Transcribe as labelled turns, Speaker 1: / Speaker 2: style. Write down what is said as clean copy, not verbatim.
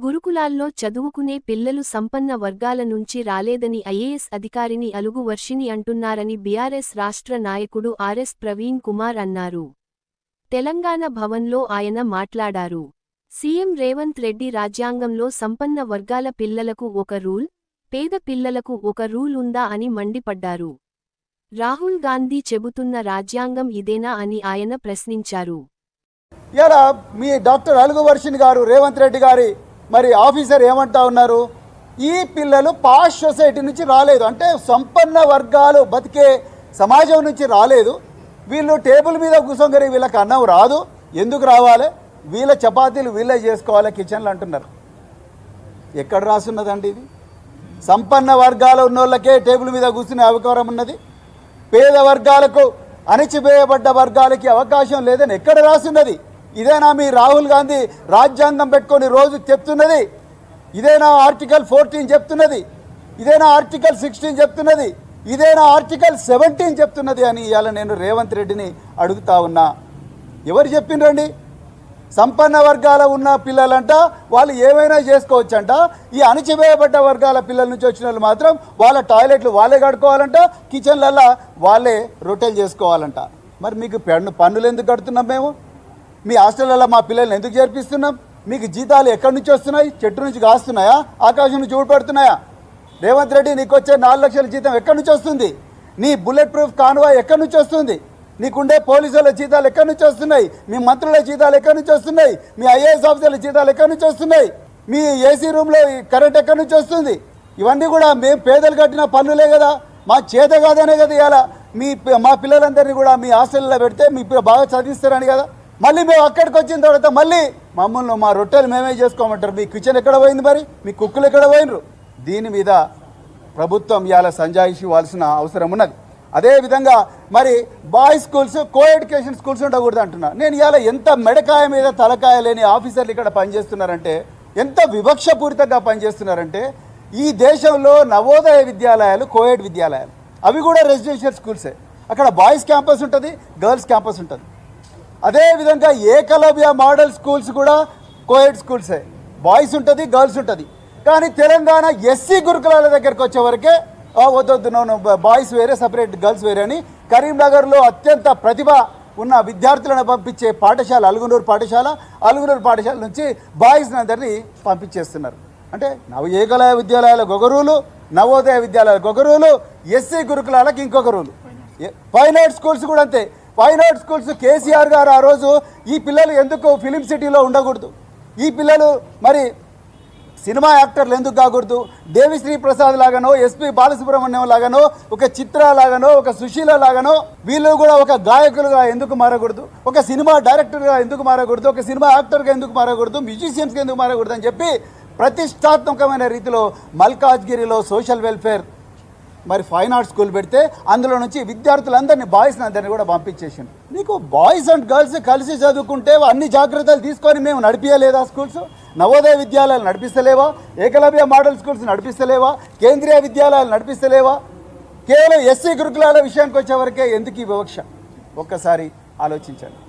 Speaker 1: గురుకులాల్లో చదువుకునే పిల్లలు సంపన్న వర్గాల నుంచి రాలేదని ఐఏఎస్ అధికారిని అలుగు వర్షిని అంటున్నారని బీఆర్ఎస్ రాష్ట్ర నాయకుడు ఆర్ఎస్ ప్రవీణ్ కుమార్ అన్నారు. తెలంగాణ భవన్లో ఆయన మాట్లాడారు. సీఎం రేవంత్ రెడ్డి రాజ్యాంగంలో సంపన్న వర్గాల పిల్లలకు ఒక రూల్, పేద పిల్లలకు ఒక రూల్ ఉందా అని మండిపడ్డారు. రాహుల్ గాంధీ చెబుతున్న రాజ్యాంగం ఇదేనా అని ఆయన ప్రశ్నించారు.
Speaker 2: ఇలా మీ డాక్టర్ అలుగు వర్షిని గారు రేవంత్ రెడ్డి గారి మరి ఆఫీసర్ ఏమంటా ఉన్నారు, ఈ పిల్లలు పాష్ సొసైటీ నుంచి రాలేదు, అంటే సంపన్న వర్గాలు బతికే సమాజం నుంచి రాలేదు, వీళ్ళు టేబుల్ మీద కూర్చొని వీళ్ళకి అన్నం రాదు, ఎందుకు రావాలి, వీళ్ళ చపాతీలు వీళ్ళే చేసుకోవాలి కిచెన్లు అంటున్నారు. ఎక్కడ రాసున్నదండి ఇది? సంపన్న వర్గాలు ఉన్నోళ్ళకే టేబుల్ మీద కూర్చునే అవకాశం ఉన్నది, పేద వర్గాలకు అణచివేయబడ్డ వర్గాలకి అవకాశం లేదని ఎక్కడ రాసున్నది? ఇదేనా మీ రాహుల్ గాంధీ రాజ్యాంగం పెట్టుకొని రోజు చెప్తున్నది? ఇదేనా ఆర్టికల్ 14 చెప్తున్నది? ఇదేనా ఆర్టికల్ 16 చెప్తున్నది? ఇదేనా ఆర్టికల్ 17 చెప్తున్నది అని ఇవాళ నేను రేవంత్ రెడ్డిని అడుగుతా ఉన్నా. ఎవరు చెప్పిండ్రండి? సంపన్న వర్గాల ఉన్న పిల్లలంట వాళ్ళు ఏమైనా చేసుకోవచ్చంట, ఈ అణచివేయబడ్డ వర్గాల పిల్లల నుంచి వచ్చిన వాళ్ళు మాత్రం వాళ్ళ టాయిలెట్లు వాళ్ళే కడుక్కోవాలంట, కిచెన్లల్లో వాళ్ళే రొట్టెలు చేసుకోవాలంట. మరి మీకు పన్నులు ఎందుకు కడుతున్నాం మేము? మీ హాస్టళ్లలో మా పిల్లల్ని ఎందుకు చేర్పిస్తున్నాం? మీకు జీతాలు ఎక్కడి నుంచి వస్తున్నాయి? చెట్టు నుంచి కాస్తున్నాయా? ఆకాశం నుంచి ఊడిపడుతున్నాయా? రేవంత్ రెడ్డి నీకు వచ్చే 4 లక్షల జీతం ఎక్కడి నుంచి వస్తుంది? నీ బుల్లెట్ ప్రూఫ్ కాన్వాయ్ ఎక్కడి నుంచి వస్తుంది? నీకుండే పోలీసుల జీతాలు ఎక్కడి నుంచి వస్తున్నాయి? మీ మంత్రుల జీతాలు ఎక్కడి నుంచి వస్తున్నాయి? మీ ఐఏఎస్ ఆఫీసర్ల జీతాలు ఎక్కడి నుంచి వస్తున్నాయి? మీ ఏసీ రూమ్లో కరెంట్ ఎక్కడి నుంచి వస్తుంది? ఇవన్నీ కూడా మేము పేదలు కట్టిన పన్నులే కదా, మా చేత కాదనే కదా ఇవాళ మా పిల్లలందరినీ కూడా మీ హాస్టల్లో పెడితే మీ బాగా చదివిస్తారని కదా. మళ్ళీ మేము అక్కడికి వచ్చిన తర్వాత మళ్ళీ మమ్మల్ని మా రొట్టెలు మేమే చేసుకోమంటారు. మీ కిచెన్ ఎక్కడ పోయింది? మరి మీ కుక్కులు ఎక్కడ పోయినరు? దీని మీద ప్రభుత్వం ఇవాళ సంజాయిషి ఇవ్వాల్సిన అవసరం ఉన్నది. అదేవిధంగా మరి boys schools, co education schools ఉండకూడదు అంటున్నా. నేను ఇవాళ ఎంత మెడకాయ మీద తలకాయ లేని ఆఫీసర్లు ఇక్కడ పనిచేస్తున్నారంటే, ఎంత వివక్షపూరితంగా పనిచేస్తున్నారంటే, ఈ దేశంలో నవోదయ విద్యాలయాలు, కోఎడ్ విద్యాలయాలు, అవి కూడా రెసిడెన్షియల్ స్కూల్సే. అక్కడ బాయ్స్ క్యాంపస్ ఉంటుంది, గర్ల్స్ క్యాంపస్ ఉంటుంది. అదేవిధంగా ఏకలవ్య మోడల్ స్కూల్స్ కూడా కోఎడ్ స్కూల్సే, బాయ్స్ ఉంటుంది, గర్ల్స్ ఉంటుంది. కానీ తెలంగాణ ఎస్సీ గురుకులాల దగ్గరికి వచ్చేవరకే వద్దొద్దు, నో బాయ్స్ వేరే, సపరేట్ గర్ల్స్ వేరే అని కరీంనగర్లో అత్యంత ప్రతిభ ఉన్న విద్యార్థులను పంపించే పాఠశాల అలుగునూరు పాఠశాల నుంచి బాయ్స్ అందరినీ పంపించేస్తున్నారు. అంటే ఏకలవ్య విద్యాలయాల ఒక రూలు, నవోదయ విద్యాలయాలకు ఒక రూలు, ఎస్సీ గురుకులాలకు ఇంకొక రూలు. ఫైన్ ఆర్ట్స్ స్కూల్స్ కూడా అంతే. ఫైన్ ఆర్ట్స్ స్కూల్స్ కేసీఆర్ గారు ఆ రోజు ఈ పిల్లలు ఎందుకు ఫిలిం సిటీలో ఉండకూడదు, ఈ పిల్లలు మరి సినిమా యాక్టర్లు ఎందుకు కాకూడదు, దేవిశ్రీ ప్రసాద్ లాగానో, ఎస్పి బాలసుబ్రహ్మణ్యం లాగానో, ఒక చిత్ర లాగానో, ఒక సుశీల లాగానో వీళ్ళు కూడా ఒక గాయకులుగా ఎందుకు మారకూడదు, ఒక సినిమా డైరెక్టర్గా ఎందుకు మారకూడదు, ఒక సినిమా యాక్టర్గా ఎందుకు మారకూడదు, మ్యూజిషియన్స్గా ఎందుకు మారకూడదు అని చెప్పి ప్రతిష్టాత్మకమైన రీతిలో మల్కాజ్గిరిలో సోషల్ వెల్ఫేర్ మరి ఫైన్ ఆర్ట్స్ స్కూల్ పెడితే అందులో నుంచి విద్యార్థులందరినీ, బాయ్స్ని అందరినీ కూడా పంపించేసింది. నీకు బాయ్స్ అండ్ గర్ల్స్ కలిసి చదువుకుంటే అన్ని జాగ్రత్తలు తీసుకొని మేము నడిపించలేదా? స్కూల్స్ నవోదయ విద్యాలయాలు నడిపిస్తలేవా? ఏకలవ్య మోడల్ స్కూల్స్ నడిపిస్తలేవా? కేంద్రీయ విద్యాలయాలు నడిపిస్తలేవా? కేవలం ఎస్సీ గురుకులాల విషయానికి వచ్చేవరకే ఎందుకు ఈ వివక్ష? ఒక్కసారి ఆలోచించండి.